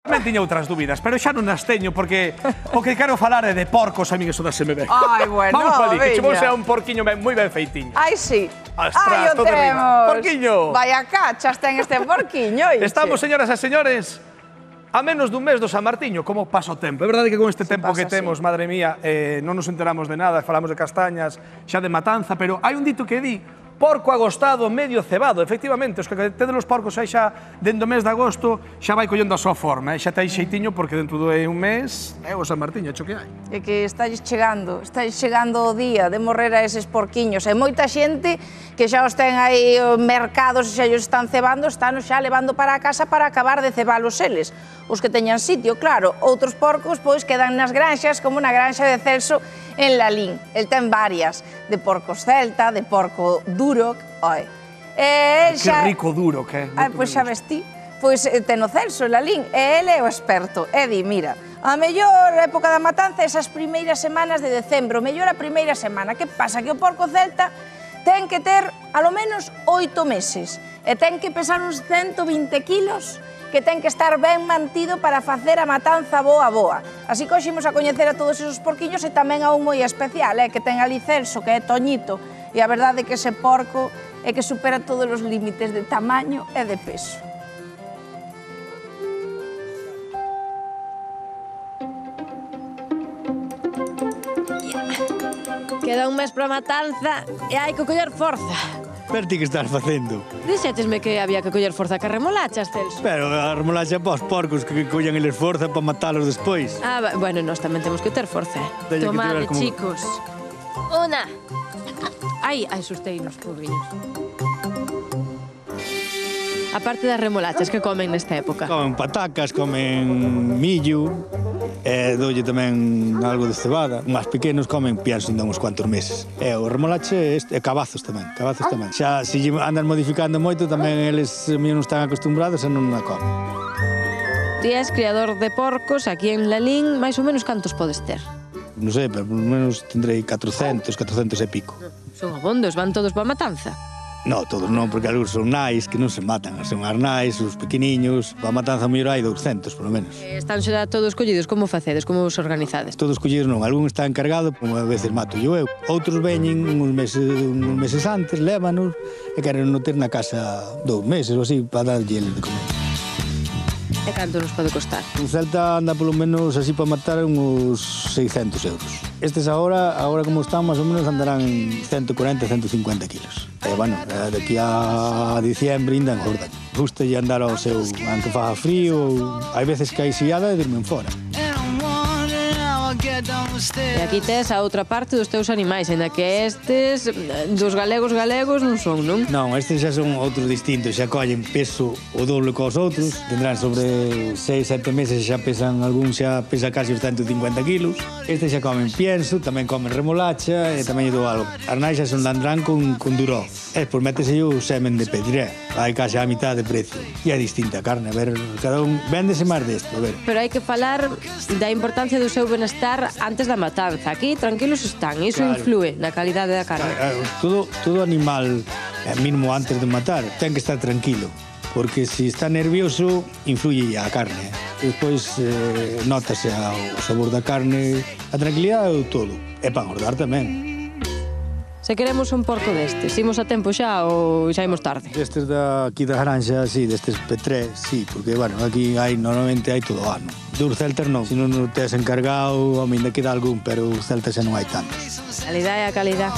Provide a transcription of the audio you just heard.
Tamén tiña outras dúbidas, pero xa non as teño porque o que quero falar é de porcos, a min eso daseme ben. Ai, bueno, vamos pa ali, que che vou veña. ser un porquiño moi ben feitinho. Ai, sí. Ostras, Ai, o todo de riba. temos. Porquiño. Vaya cachas ten este porquiño, oiche. Estamos, señoras e señores, a menos dun mes do San Martiño. Como pasa o tempo? É verdade que con este tempo que temos, madre mía, non nos enteramos de nada, falamos de castañas, xa de matanza, pero hai un dito que di porco agostado, medio cebado. Efectivamente, os que tedes os porcos aí xa dentro do mes de agosto xa vai collendo a súa forma, xa ten xeitiño porque dentro de un mes é o San Martiño, cho que hai. É que estáis chegando o día de morrer a eses porquiños. E moita xente que xa os ten aí mercados e xa os están cebando, están xa levando para a casa para acabar de cebalos eles. Os que teñan sitio, claro. Outros porcos pois quedan nas granxas, como na granxa de Celso en Lalín. El ten varias, de porcos celta, de porco duro, oi. Que rico duro que é. Pois xa ves ti. Pois ten o Celso en Lalín, e ele é o experto. E di, mira, a mellor época da matanza esas primeiras semanas de decembro, mellor a primeira semana. Que pasa? Que o porco celta ten que ter alo menos 8 meses e ten que pesar uns 120 kilos, que ten que estar ben mantido para facer a matanza boa. Así que hoxe imos a coñecer a todos esos porquiños e tamén a un moi especial, que ten ali Celso, que é Toñito, e a verdade é que ese porco é que supera todos os límites de tamaño e de peso. Queda un mes para a matanza e hai que coller forza. Pero ti que estás facendo? Dixétesme que había que coller forza que remolachas, Celso. Pero a remolacha para os porcos que collan eles forza para matalos despois. Bueno, nós tamén temos que ter forza. Teño que Tomade, tirar como- chicos. Una. Ai, susteinos, pobriños. A parte das remolachas que comen nesta época. Comen patacas, comen millo, doulle tamén algo de cebada. Más pequenos comen pienso ainda uns cuantos meses. E o remolache e cabazos tamén, Xa, se lle andan modificando moito, tamén eles non están acostumbrados e non a comen. Ti és criador de porcos aquí en Lalín, máis ou menos cantos podes ter? Non sei, pero por lo menos tendrei 400 e pico. Son abondos, van todos para a matanza. No, todos non, porque algúns son nais que non se matan. Son arnais, os pequeniños. A matanza mellor hai 200, por lo menos. Están xa todos collidos, como facedes, como vos organizades? Todos collidos non, algún está encargado, como a veces mato eu. Outros veñen uns meses antes, lévanos, e queren non ter na casa 2 meses ou así, para darlle de comer. E canto nos pode costar? Un celta anda polo menos así para matar uns 600 euros. Estes agora como están, máis ou menos andarán 140, 150 kilos. E, bueno, de aquí a diciembre ainda engordan. Gustalle andar ao seu, aunque faga frío, hai veces que hai xiada e dormen fora. E aquí tes a outra parte dos teus animais, ainda que estes dos galegos non son, non? Non, estes xa son outros distintos, xa collen peso o doble cos outros, tendrán sobre 6, 7 meses, xa pesan, algún xa pesa casi os 150 kilos. Estes xa comen pienso, tamén comen remolacha e tamén lle dou algo. Arnais xa son landrán con duró. E por métese o semen de pediré, hai casi a mitad de precio. E é distinta a carne, a ver, cada un véndese máis desto, a ver. Pero hai que falar da importancia do seu benestar antes da matanza. Aquí tranquilos están, iso Claro. influe na calidade da carne. Todo animal, mínimo antes de matar, ten que estar tranquilo, porque se está nervioso, influye a carne. Despois notase o sabor da carne, a tranquilidade é todo. E para engordar tamén. Se queremos un porco destes, imos a tempo xa ou xa imos tarde? Destes aquí da granja, sí, destes P3, sí, porque, bueno, aquí normalmente hai todo o ano. Dos celtas non, se non o tes encargado, ainda queda algún, pero os celtas xa non hai tantos. Calidade é a calidade.